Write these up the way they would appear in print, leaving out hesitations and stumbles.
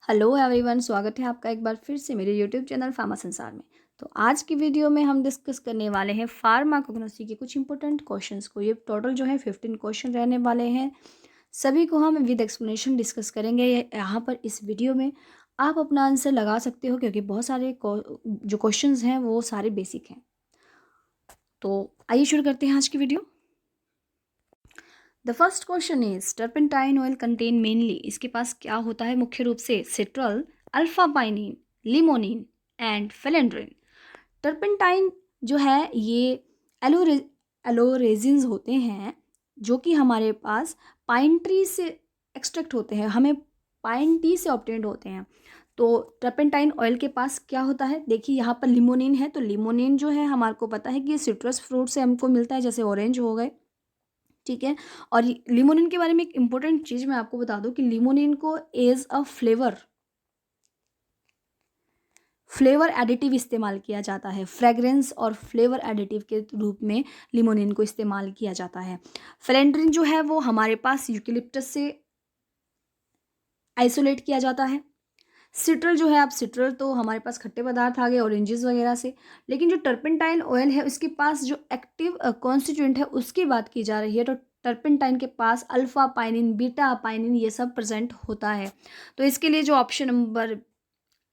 Hello everyone, स्वागत है आपका एक बार फिर से मेरे यूट्यूब चैनल फार्मा संसार में। तो आज की वीडियो में हम डिस्कस करने वाले हैं फार्माकोग्नोसी के कुछ इंपॉर्टेंट क्वेश्चंस को। ये टोटल जो है 15 क्वेश्चन रहने वाले हैं। सभी को हम विद एक्सप्लेनेशन डिस्कस करेंगे। यहाँ पर इस वीडियो में आप अपना आंसर लगा सकते हो क्योंकि बहुत सारे जो क्वेश्चंस हैं वो सारे बेसिक हैं। तो आइए शुरू करते हैं आज की video. The first question is turpentine oil contain mainly, इसके पास क्या होता है मुख्य रूप से? Citral, alpha pinene, limonene and phellandrene. Turpentine जो है ये एलोरे एलोरेजिन्स होते हैं जो कि हमारे पास पाइन ट्री से एक्सट्रैक्ट होते हैं, हमें पाइन टी से ऑब्टेन्ड होते हैं। तो टर्पेंटाइन ऑयल के पास क्या होता है? देखिए यहाँ पर लिमोनिन है, तो लिमोनिन जो है हमारे को पता है कि ये सिट्रस फ्रूट से हमको मिलता है, जैसे ऑरेंज हो गए, ठीक है। और लिमोनिन के बारे में एक इम्पोर्टेंट चीज़ मैं आपको बता दूं कि लिमोनिन को एज अ फ्लेवर एडिटिव इस्तेमाल किया जाता है। फ्रेग्रेंस और फ्लेवर एडिटिव के रूप में लिमोनिन को इस्तेमाल किया जाता है। फ्लेंड्रिन जो है वो हमारे पास यूकेलिप्टस से आइसोलेट किया जाता है। सिट्रल जो है, आप सिट्रल तो हमारे पास खट्टे पदार्थ आ गए ऑरेंजेस वगैरह से, लेकिन जो टर्पेंटाइन ऑयल है उसके पास जो एक्टिव कॉन्स्टिट्यूएंट है उसकी बात की जा रही है। तो टर्पेंटाइन के पास अल्फा पाइनिन, बीटा पाइनिन ये सब प्रेजेंट होता है। तो इसके लिए जो ऑप्शन नंबर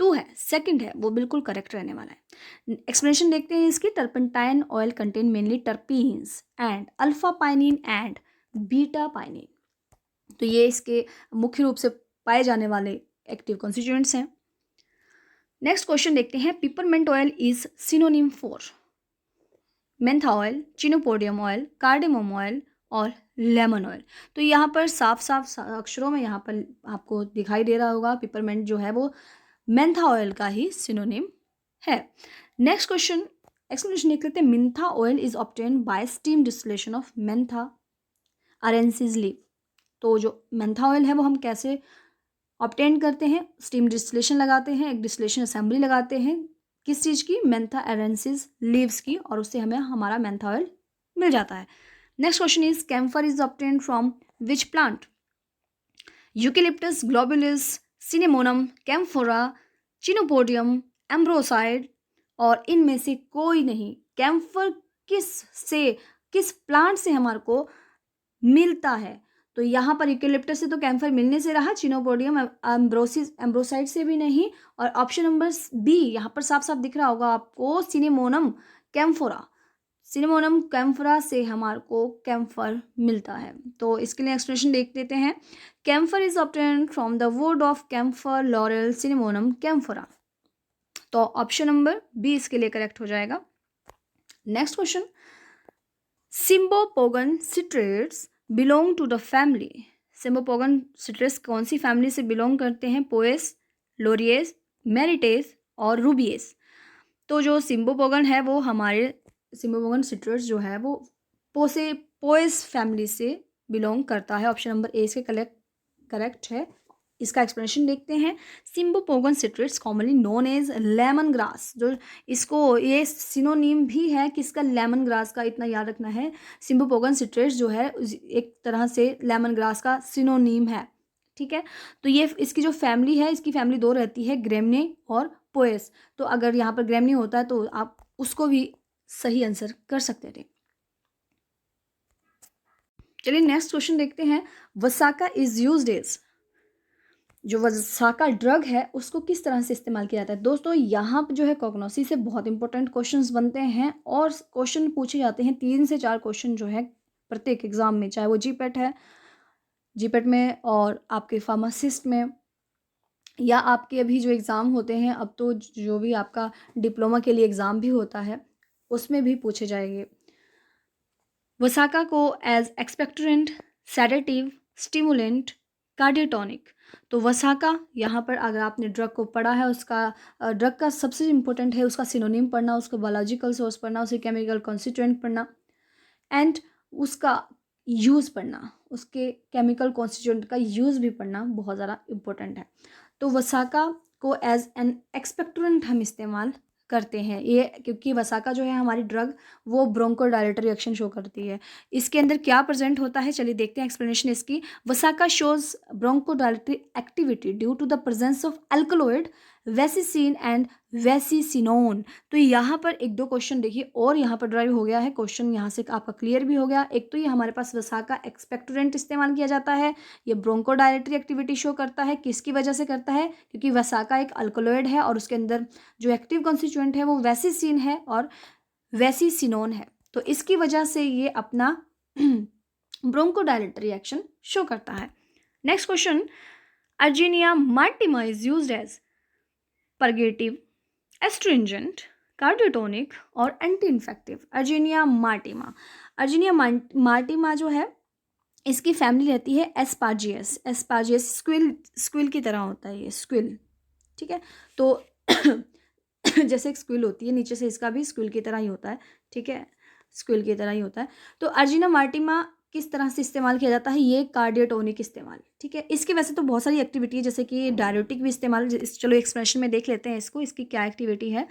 2 है, सेकंड है, वो बिल्कुल करेक्ट रहने वाला है। एक्सप्लेनेशन देखते हैं इसकी। Turpentine oil contain mainly terpenes and alpha pinene and beta pinene. तो ये इसके मुख्य रूप से पाए जाने वाले एक्टिव कॉन्स्टिट्यूएंट्स हैं। नेक्स्ट क्वेश्चन देखते हैं। Peppermint oil is synonym for Mentha oil, chenopodium oil, cardamom oil और लेमन ऑयल। तो यहाँ पर साफ साफ अक्षरों में यहाँ पर आपको दिखाई दे रहा होगा पिपरमेंट जो है वो मेंथा ऑयल का ही सिनोनिम है। नेक्स्ट क्वेश्चन एक्सप्लेनेशन देख लेते हैं। Mentha oil is obtain by steam distillation of mentha arvensis leaf. तो जो मेंथा ऑयल है वो हम कैसे ऑब्टेन करते हैं? स्टीम डिस्टिलेशन लगाते हैं, एक डिस्टिलेशन असेंबली लगाते हैं, किस चीज़ की? मेंथा एरेंसिस लीव्स की, और उससे हमें हमारा मेंथा ऑयल मिल जाता है। Next question is camphor is obtain from which plant? Eucalyptus globulus, cinnamomum, camphora, chenopodium, ambrosioides और इनमें से कोई नहीं। कैम्फर किस प्लांट से हमारे को मिलता है? तो यहाँ पर यूकेलिप्टस से तो कैम्फर मिलने से रहा, चिनोपोडियम एम्ब्रोसाइड से भी नहीं, और ऑप्शन नंबर बी यहाँ पर साफ साफ दिख रहा होगा आपको, सिनेमोनम कैम्फोरा। सिनेमोनम कैम्फोरा से हमारे को कैम्फर मिलता है। तो इसके लिए एक्सप्लेनेशन देख लेते हैं। Camphor is obtain from the wood of camphor, laurel, cinnamomum, camphora. तो ऑप्शन नंबर बी इसके लिए करेक्ट हो जाएगा। Next question. Cymbopogon citratus belong to the family. Cymbopogon citratus कौन सी फैमिली से बिलोंग करते हैं? पोएस, लोरियस, मेरिटेस और रूबियस। तो जो सिम्बोपोगन है वो हमारे सिम्बोपोगन सिट्रेट्स जो है वो पोएस फैमिली से बिलोंग करता है। ऑप्शन नंबर ए इसके करेक्ट है। इसका एक्सप्लेनेशन देखते हैं। Cymbopogon citratus commonly known as lemon grass. जो इसको ये सिनोनिम भी है किसका? लेमन ग्रास का। इतना याद रखना है, सिम्बोपोगन सिट्रेट्स जो है एक तरह से लेमन ग्रास का सिनोनिम है, ठीक है। तो ये इसकी जो फैमिली है, इसकी फैमिली दो रहती है, ग्रेमने और पोएस। तो अगर यहाँ पर ग्रेमने होता है तो आप उसको भी सही आंसर कर सकते थे। चलिए नेक्स्ट क्वेश्चन देखते हैं। वसाका इज यूज्ड एज, जो वसाका ड्रग है उसको किस तरह से इस्तेमाल किया जाता है? दोस्तों यहाँ जो है कॉग्नोसी से बहुत इंपॉर्टेंट क्वेश्चंस बनते हैं और क्वेश्चन पूछे जाते हैं। 3 से 4 क्वेश्चन जो है प्रत्येक एग्जाम में, चाहे वो जीपेट है, जीपेट में और आपके फार्मासिस्ट में, या आपके अभी जो एग्ज़ाम होते हैं, अब तो जो भी आपका डिप्लोमा के लिए एग्ज़ाम भी होता है उसमें भी पूछे जाएंगे। वसाका को as expectorant, sedative, stimulant, cardiotonic. तो वसाका यहाँ पर अगर आपने ड्रग को पढ़ा है, उसका ड्रग का सबसे इम्पोर्टेंट है उसका सिनोनिम पढ़ना, उसका बायोलॉजिकल सोर्स पढ़ना, उसके केमिकल कॉन्स्टिट्यूएंट पढ़ना एंड उसका यूज़ पढ़ना, उसके केमिकल कॉन्स्टिट्यूएंट का यूज़ भी पढ़ना बहुत ज़्यादा इम्पोर्टेंट है। तो वसाका को एज एन एक्सपेक्टोरेंट हम इस्तेमाल करते हैं ये, क्योंकि वसाका जो है हमारी ड्रग वो ब्रोंकोडायलेटर रिएक्शन शो करती है। इसके अंदर क्या प्रेजेंट होता है, चलिए देखते हैं एक्सप्लेनेशन इसकी। Vasaka shows bronchodilatory activity due to the presence of alkaloid vasicine and vasicinone. तो यहाँ पर एक दो क्वेश्चन देखिए और यहाँ पर ड्राइव हो गया है क्वेश्चन, यहाँ से आपका क्लियर भी हो गया। एक तो ये हमारे पास वसाका एक्सपेक्टोरेंट इस्तेमाल किया जाता है, ये ब्रोंकोडायलेटरी एक्टिविटी शो करता है। किसकी वजह से करता है, क्योंकि वसाका एक अल्कलॉइड है और उसके अंदर जो एक्टिव कॉन्स्टिट्यूएंट है वो वेसिसिन है और वेसिसिनोन है, तो इसकी वजह से ये अपना ब्रोंकोडायलेटरी रिएक्शन शो करता है। Next question, urginea maritima is used as purgative, astringent, cardiotonic और anti infective. Urginea maritima, urginea maritima जो है इसकी फैमिली रहती है एस्पार्जियस। एस्पार्जियस स्क्विल की तरह होता है ये, स्क्विल, ठीक है। तो जैसे एक स्क्विल होती है नीचे से, इसका भी स्क्विल की तरह ही होता है, ठीक है, स्क्विल की तरह ही होता है। तो अर्जिना मार्टिमा किस तरह से इस्तेमाल किया जाता है, ये कार्डियोटोनिक इस्तेमाल, ठीक है। इसकी वैसे तो बहुत सारी एक्टिविटी है, जैसे कि डायरेटिक भी इस्तेमाल, चलो एक्सप्रेशन में देख लेते हैं इसको, इसकी क्या एक्टिविटी है।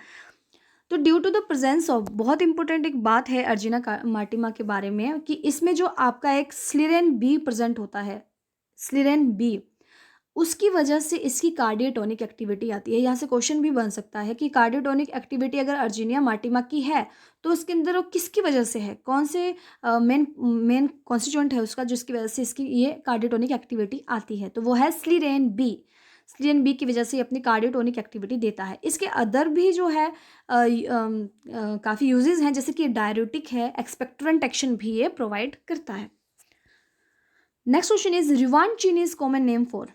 तो due to the presence of, बहुत इंपॉर्टेंट एक बात है अर्जिना मार्टिमा के बारे में, कि इसमें जो आपका एक स्लिरेन बी प्रेजेंट होता है, स्लिरेन बी, उसकी वजह से इसकी कार्डियोटोनिक एक्टिविटी आती है। यहाँ से क्वेश्चन भी बन सकता है कि कार्डियोटोनिक एक्टिविटी अगर अर्जीनिया मार्टिमा की है तो उसके अंदर वो किसकी वजह से है, कौन से मेन कॉन्स्टिट्यूएंट है उसका जिसकी वजह से इसकी ये कार्डियोटोनिक एक्टिविटी आती है, तो वो है स्लीरेन बी। स्लीरेन बी की वजह से अपनी कार्डियोटोनिक एक्टिविटी देता है। इसके अदर भी जो है काफ़ी यूजेस हैं, जैसे कि डायरेटिक है, एक्सपेक्टोरेंट एक्शन भी ये प्रोवाइड करता है। Next question is revandchini is common name for,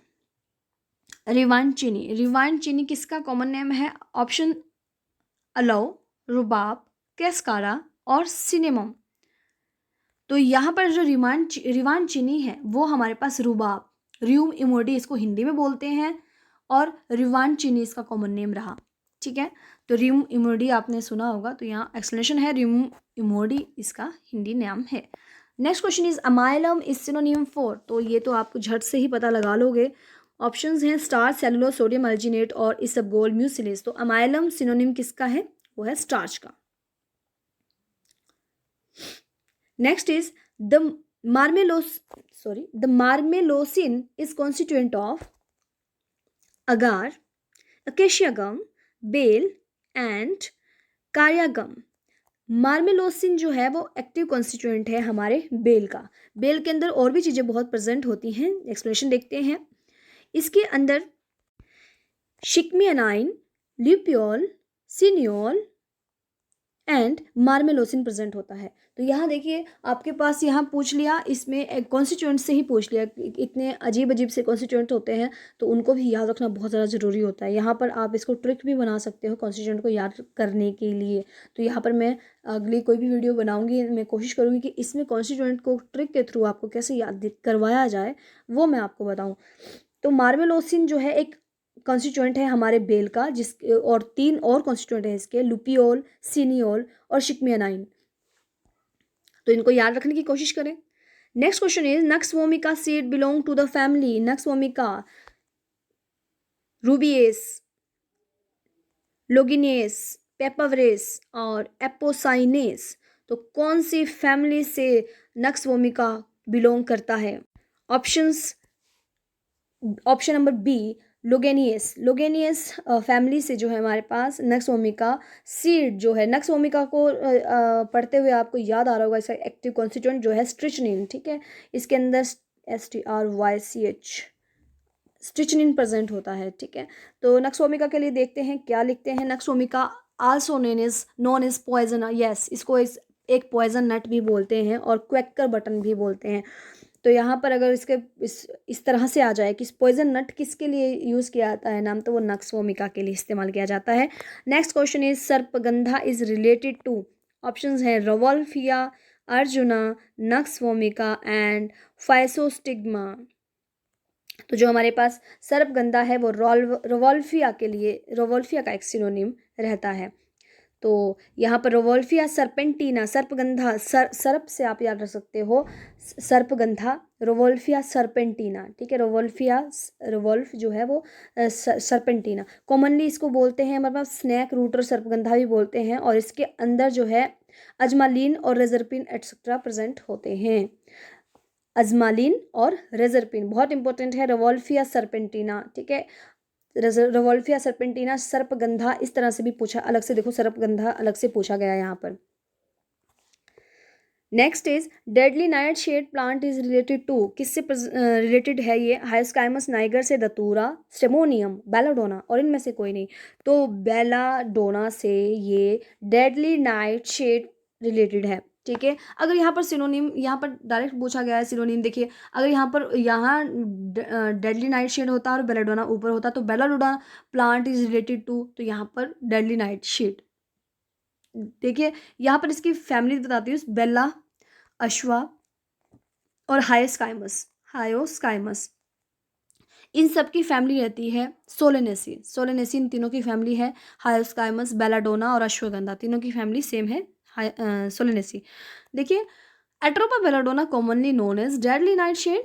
revandchini, revandchini किसका कॉमन नेम है, ऑप्शन अलाउ, रुबाब, कैस्कारा और सिनेमम। तो यहाँ पर जो रिवांचीनी है वो हमारे पास रुबाब, र्यूम इमोडी इसको हिंदी में बोलते हैं, और रिवांचीनी इसका कॉमन नेम रहा, ठीक है। तो र्यूम इमोडी आपने सुना होगा, तो यहाँ एक्सप्लेनेशन है, र्यूम इमोडी इसका हिंदी नाम है। Next question is amylum is synonym for, तो ये तो आपको झट से ही पता लगा लोगे। ऑप्शंस हैं स्टार्च, सेलुलोज, सोडियम अल्जीनेट और इसबगोल म्यूसिलेज। तो अमाइलम सिनोनिम किसका है, वो है स्टार्च का। Next is the marmelosin is constituent of agar, acacia gum, bael and karaya gum. मार्मेलोसिन जो है वो एक्टिव कॉन्स्टिट्यूएंट है हमारे बेल का। बेल के अंदर और भी चीज़ें बहुत प्रेजेंट होती हैं, एक्सप्लेनेशन देखते हैं। इसके अंदर शिकमियानाइन, ल्यूपियोल, सिनियोल एंड मार्मेलोसिन प्रेजेंट होता है। तो यहाँ देखिए आपके पास यहाँ पूछ लिया, इसमें एक कॉन्स्टिट्यूएंट से ही पूछ लिया, इतने अजीब अजीब से कॉन्स्टिट्यूएंट होते हैं तो उनको भी याद रखना बहुत ज़्यादा ज़रूरी होता है। यहाँ पर आप इसको ट्रिक भी बना सकते हो कॉन्स्टिट्यूएंट को याद करने के लिए। तो यहाँ पर मैं अगली कोई भी वीडियो बनाऊँगी, मैं कोशिश करूँगी कि इसमें कॉन्स्टिट्यूएंट को ट्रिक के थ्रू आपको कैसे याद करवाया जाए वो मैं आपको बताऊँ। तो मार्मेलोसिन जो है एक कॉन्स्टिट्यूएंट है हमारे बेल का, जिस और 3 और कॉन्स्टिट्यूएंट है इसके, लुपियोल, सिनियोल और शिकमियानाइन। तो इनको याद रखने की कोशिश करें। Next question is nux vomica seed belong to the family, nux vomica, rubiaceae, loganiaceae, papaveraceae और एपोसाइनेस। तो कौन सी फैमिली से नक्स वोमिका बिलोंग करता है? Options, option number B loganiaceae, loganiaceae family से जो है हमारे पास नक्स वोमिका सीड जो है, नक्स वोमिका को पढ़ते हुए आपको याद आ रहा होगा इसका एक्टिव कॉन्स्टिट्यूएंट जो है स्ट्रिचनिन, ठीक है। इसके अंदर STRYCH स्ट्रिचनिन प्रेजेंट होता है, ठीक है। तो नक्स वोमिका के लिए देखते हैं क्या लिखते हैं। Nux vomica also known is poison, yes, इसको एक पॉइजन नट भी बोलते हैं और क्वेकर बटन भी बोलते हैं। तो यहाँ पर अगर इसके इस तरह से आ जाए कि पॉइजन नट किसके लिए यूज़ किया जाता है नाम, तो वो नक्स वोमिका के लिए इस्तेमाल किया जाता है। Next question is sarpagandha is related to, options हैं rauwolfia, arjuna, nux vomica and physostigma. तो जो हमारे पास सर्पगंधा है वो रोवोल्फिया के लिए, रोवोल्फिया का एक सिनोनिम रहता है। तो यहाँ पर रोवोल्फिया सर्पेंटीना, सर्पगंधा, सर्प से आप याद रख सकते हो सर्पगंधा, रोवोल्फिया सर्पेंटीना, ठीक है। रोवोल्फ जो है वो सर्पेंटीना। कॉमनली इसको बोलते हैं हमारे पास स्नैक रूट और सर्पगंधा भी बोलते हैं, और इसके अंदर जो है अजमालिन और रेजरपिन एटसेट्रा प्रेजेंट होते हैं। अजमालिन और रेजरपिन बहुत इंपॉर्टेंट है। रोवोल्फिया सर्पेंटीना, ठीक है। रोवोल्फिया सर्पेंटीना, सर्पगंधा, इस तरह से भी पूछा अलग से, देखो सर्पगंधा अलग से पूछा गया है यहाँ पर। Next is deadly night shade plant is related to, किससे रिलेटेड है ये? हाइस्काइमस नाइगर से, दतूरा, स्टेमोनियम, बेलाडोना, और इनमें से कोई नहीं। तो बेलाडोना से ये डेडली नाइट शेड रिलेटेड है, ठीक है। अगर यहाँ पर सिनोनिम, यहाँ पर डायरेक्ट पूछा गया है सिनोनिम, देखिए अगर यहाँ डेडली नाइट शेड होता और बेलाडोना ऊपर होता तो belladonna plant is related to, तो यहाँ पर डेडली नाइट शेड। देखिए यहाँ पर इसकी फैमिली बताती हूँ, बेला, अश्वा और हायोस्काइमस, इन सब की फैमिली रहती है सोलेनेसी। सोलेनेसी इन तीनों की फैमिली है। हायोस्काइमस, बेलाडोना और अश्वगंधा तीनों की फैमिली सेम है, सोलेनेसी। देखिए atropa belladonna commonly known as deadly night shade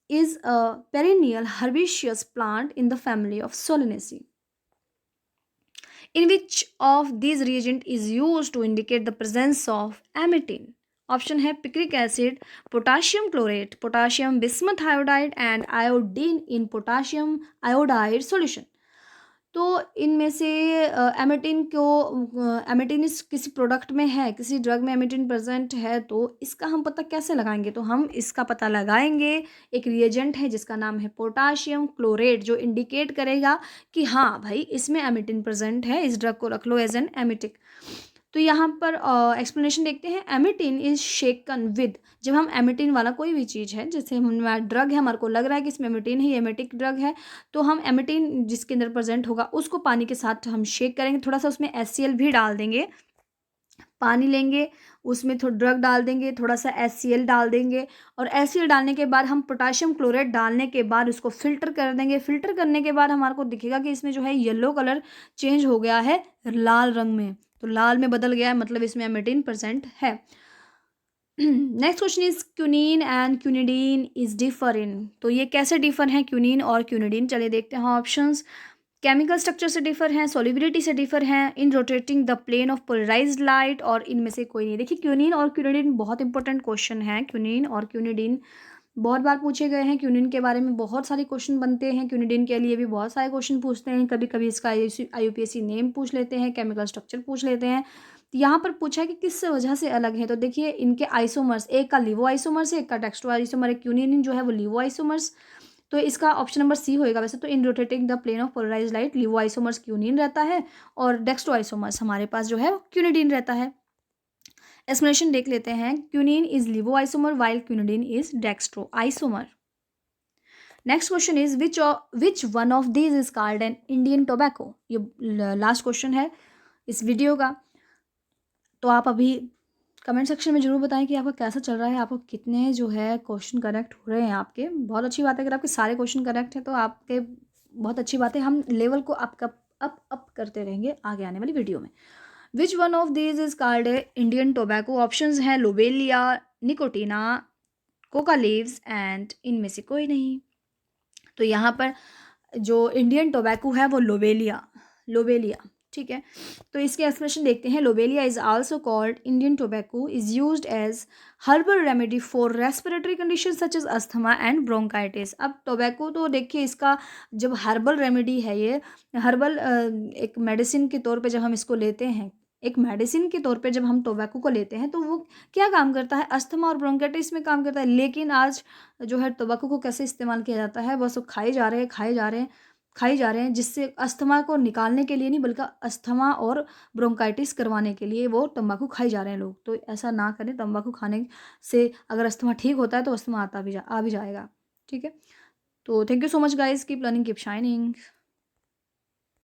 is a perennial herbaceous plant in the family of Solanaceae. In which of these reagent is used to indicate the presence of amytin? Option है picric acid, potassium chlorate, potassium bismuth iodide and iodine in potassium iodide solution. तो इनमें से एमेटिन इस किसी product में है, किसी drug में एमेटिन प्रेजेंट है, तो इसका हम पता कैसे लगाएंगे? तो हम इसका पता लगाएंगे, एक रिएजेंट है जिसका नाम है पोटाशियम क्लोरेट, जो इंडिकेट करेगा कि हाँ भाई इसमें एमेटिन प्रेजेंट है, इस ड्रग को रख लो एज एन एमेटिक। तो यहाँ पर एक्सप्लेनेशन देखते हैं। एमिटिन इज शेकन विद, जब हम एमिटिन वाला कोई भी चीज़ है, जैसे हम ड्रग है, हमारे को लग रहा है कि इसमें एमिटिन है, ये एमेटिक ड्रग है, तो हम एमिटिन जिसके अंदर प्रेजेंट होगा उसको पानी के साथ हम शेक करेंगे, थोड़ा सा उसमें HCl भी डाल देंगे, पानी लेंगे उसमें थोड़ा ड्रग डाल देंगे, थोड़ा सा HCl डाल देंगे, और HCl डालने के बाद हम पोटाशियम क्लोरेट डालने के बाद उसको फिल्टर कर देंगे। फिल्टर करने के बाद हमारे को दिखेगा कि इसमें जो है येलो कलर चेंज हो गया है लाल रंग में, तो लाल में बदल गया है, मतलब इसमें एमेटिन प्रेजेंट है। Next question is quinine and quinidine is differ in, तो ये कैसे डिफर हैं क्यूनिन और क्यूनिडीन? चलिए देखते हैं ऑप्शंस। केमिकल स्ट्रक्चर से डिफर हैं, सॉल्युबिलिटी से डिफर हैं, in rotating the plane of polarised light, और इनमें से कोई नहीं। देखिए क्यूनिन और क्यूनिडीन बहुत इंपॉर्टेंट क्वेश्चन है। क्यूनिन और क्यूनिडीन बहुत बार पूछे गए हैं। क्यूनिन के बारे में बहुत सारे क्वेश्चन बनते हैं, क्यूनिडीन के लिए भी बहुत सारे क्वेश्चन पूछते हैं, कभी कभी इसका IUPAC नेम पूछ लेते हैं, केमिकल स्ट्रक्चर पूछ लेते हैं। तो यहाँ पर पूछा है कि किस वजह से अलग है, तो देखिए इनके आइसोमर्स, एक का लिवो आइसोमर्स है, एक का डेक्स्ट्रो आइसोमर है। क्यूनिन जो है वो लिवो आइसोमर्स, तो इसका ऑप्शन नंबर C होएगा। वैसे तो in rotating the plane of polarised light levo isomers quinine रहता है, और डेक्स्ट्रो आइसोमर्स हमारे पास जो है क्यूनिडीन रहता है। एक्सप्लेनेशन देख लेते हैं। Quinine is लिवो isomer while quinidine is dextro isomer. Next question is which one of these is called an Indian tobacco. ये लास्ट क्वेश्चन है इस वीडियो का। तो आप अभी कमेंट सेक्शन में जरूर बताएं कि आपका कैसा चल रहा है, आपको कितने जो है क्वेश्चन करेक्ट हो रहे हैं आपके। बहुत अच्छी बात है, अगर आपके सारे क्वेश्चन करेक्ट हैं तो आपके बहुत अच्छी बात है, हम लेवल को अप करते रहेंगे आगे आने वाली वीडियो में। Which one of these is called a Indian tobacco? Options हैं लोबेलिया, निकोटीना, कोका लीव्स एंड इनमें से कोई नहीं। तो यहाँ पर जो इंडियन टोबैको है वो लोबेलिया, ठीक है। तो इसके एक्सप्लेनेशन देखते हैं। Lobelia is also called Indian tobacco, is used as herbal remedy for respiratory condition such as asthma and bronchitis. अब टोबैको तो देखिए इसका जब हर्बल रेमेडी है, ये हर्बल एक मेडिसिन के तौर पे जब हम इसको लेते हैं, एक मेडिसिन के तौर पे जब हम टोबैको को लेते हैं तो वो क्या काम करता है? अस्थमा और ब्रोंकाइटिस में काम करता है। लेकिन आज जो है टोबैको को कैसे इस्तेमाल किया जाता है? बस वो खाई जा रहे हैं, जिससे अस्थमा को निकालने के लिए नहीं, बल्कि अस्थमा और ब्रोंकाइटिस करवाने के लिए वो तंबाकू खाई जा रहे हैं लोग। तो ऐसा ना करें, तंबाकू खाने से अगर अस्थमा ठीक होता है तो अस्थमा आ भी जाएगा, ठीक है। तो thank you so much guys, keep learning, keep shining.